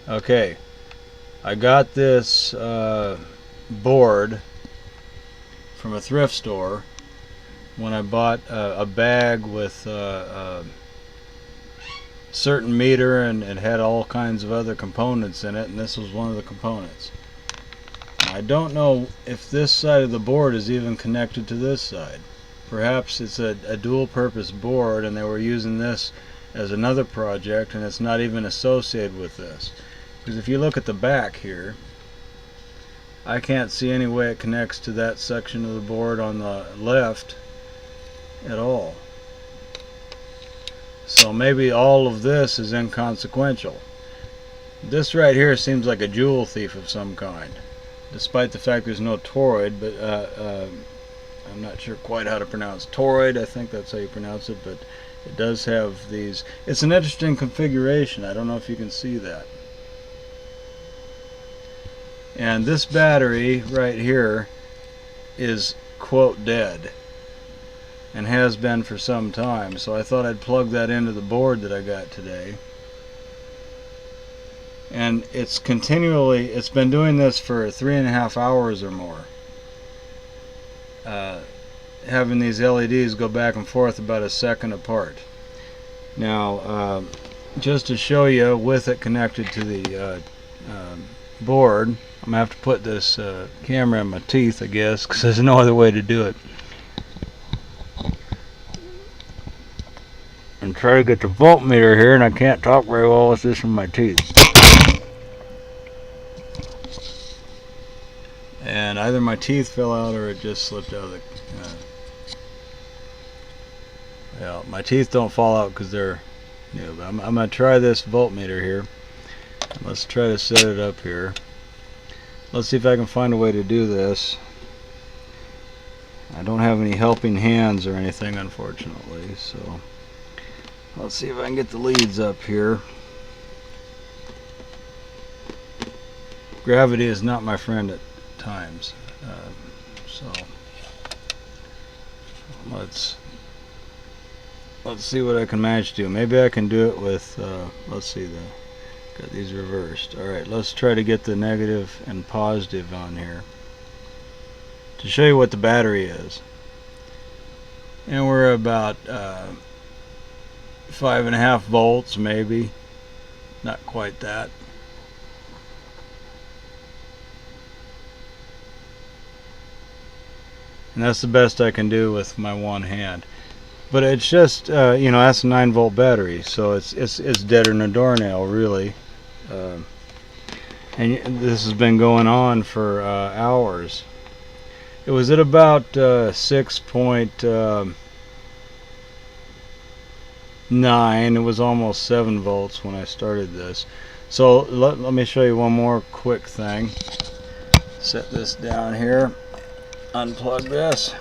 Okay, I got this board from a thrift store when I bought a bag with a certain meter, and it had all kinds of other components in it, and this was one of the components. I don't know if this side of the board is even connected to this side. Perhaps it's a dual purpose board and they were using this as another project and it's not even associated with this. Because if you look at the back here, I can't see any way it connects to that section of the board on the left at all. So maybe all of this is inconsequential. This right here seems like a jewel thief of some kind, despite the fact there's no toroid, but I'm not sure quite how to pronounce toroid. I think that's how you pronounce it, but it does have these. It's an interesting configuration. I don't know if you can see that. And this battery right here is quote dead and has been for some time, so I thought I'd plug that into the board that I got today. And it's been doing this for 3.5 hours or more, having these LEDs go back and forth about a second apart. Now just to show you with it connected to the board, I'm going to have to put this camera in my teeth, I guess, because there's no other way to do it. And try to get the voltmeter here, and I can't talk very well with this in my teeth. And either my teeth fell out or it just slipped out of the... yeah, my teeth don't fall out because they're new. But I'm going to try this voltmeter here. Let's try to set it up here. Let's see if I can find a way to do this. I don't have any helping hands or anything, unfortunately, so let's see if I can get the leads up here. Gravity is not my friend at times, so let's see what I can manage to do. Maybe I can do it with let's see, got these reversed. Alright, let's try to get the negative and positive on here to show you what the battery is. And we're about 5.5 volts, maybe, not quite that. And that's the best I can do with my one hand. But it's just you know, that's a 9-volt battery, so it's deader than a doornail, really. And this has been going on for hours. It was at about 6.9. It was almost 7 volts when I started this. So let me show you one more quick thing. Set this down here. Unplug this.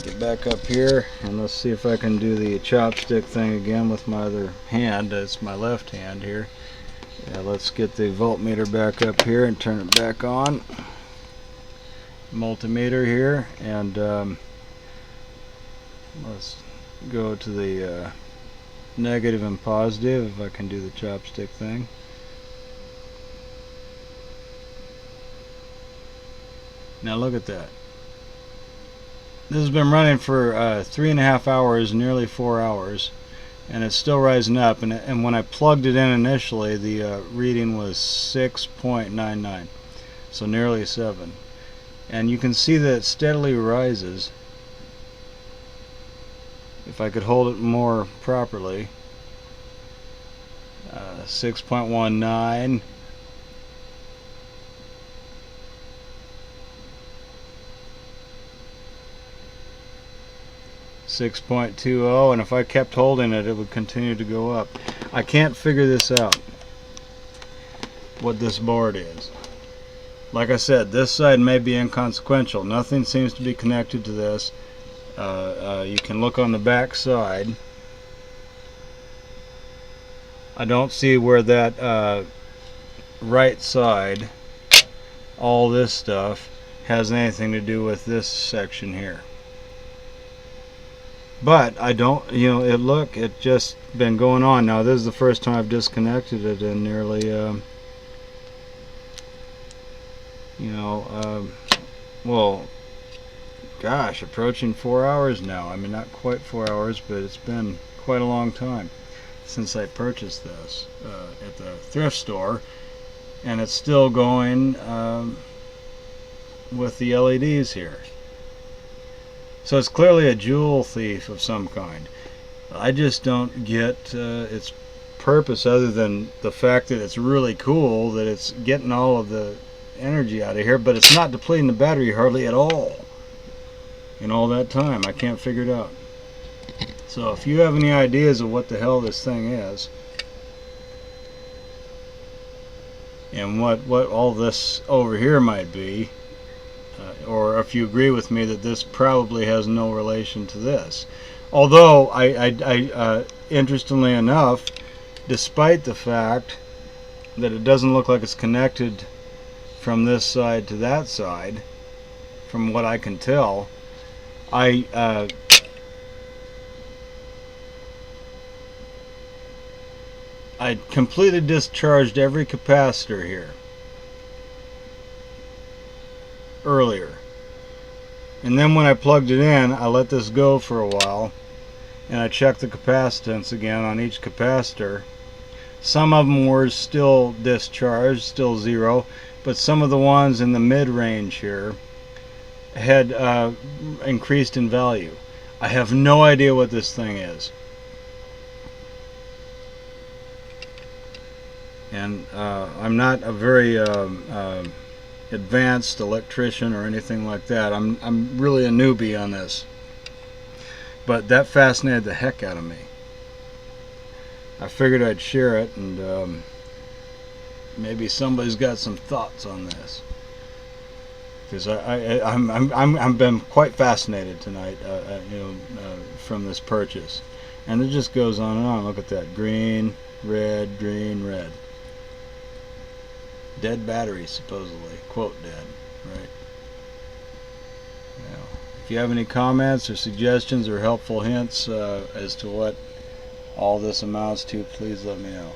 Get back up here, and let's see if I can do the chopstick thing again with my other hand. It's my left hand here. Yeah, let's get the voltmeter back up here and turn it back on. Multimeter here, and let's go to the negative and positive if I can do the chopstick thing. Now look at that. This has been running for 3.5 hours, nearly 4 hours, and it's still rising up. And when I plugged it in initially, the reading was 6.99, so nearly 7. And you can see that it steadily rises. If I could hold it more properly, 6.19. 6.20, and if I kept holding it, it would continue to go up. I can't figure this out, what this board is. Like I said, this side may be inconsequential. Nothing seems to be connected to this. You can look on the back side. I don't see where that right side, all this stuff, has anything to do with this section here. But I don't, it just been going on. Now this is the first time I've disconnected it in nearly, well, gosh, approaching 4 hours now. I mean, not quite 4 hours, but it's been quite a long time since I purchased this at the thrift store, and it's still going with the LEDs here. So it's clearly a jewel thief of some kind. I just don't get its purpose, other than the fact that it's really cool that it's getting all of the energy out of here, but it's not depleting the battery hardly at all in all that time. I can't figure it out. So if you have any ideas of what the hell this thing is, and what all this over here might be, or if you agree with me that this probably has no relation to this. Although, interestingly enough, despite the fact that it doesn't look like it's connected from this side to that side, from what I can tell, I completely discharged every capacitor here earlier, and then when I plugged it in, I let this go for a while, and I checked the capacitance again on each capacitor. Some of them were still discharged, still zero, but some of the ones in the mid-range here had increased in value. I have no idea what this thing is, and I'm not a very advanced electrician or anything like that. I'm really a newbie on this, but that fascinated the heck out of me. I figured I'd share it, and maybe somebody's got some thoughts on this, because I'm been quite fascinated tonight, from this purchase, and it just goes on and on. Look at that, green, red, green, red. Dead battery, supposedly. Quote dead, right? Now, if you have any comments or suggestions or helpful hints as to what all this amounts to, please let me know.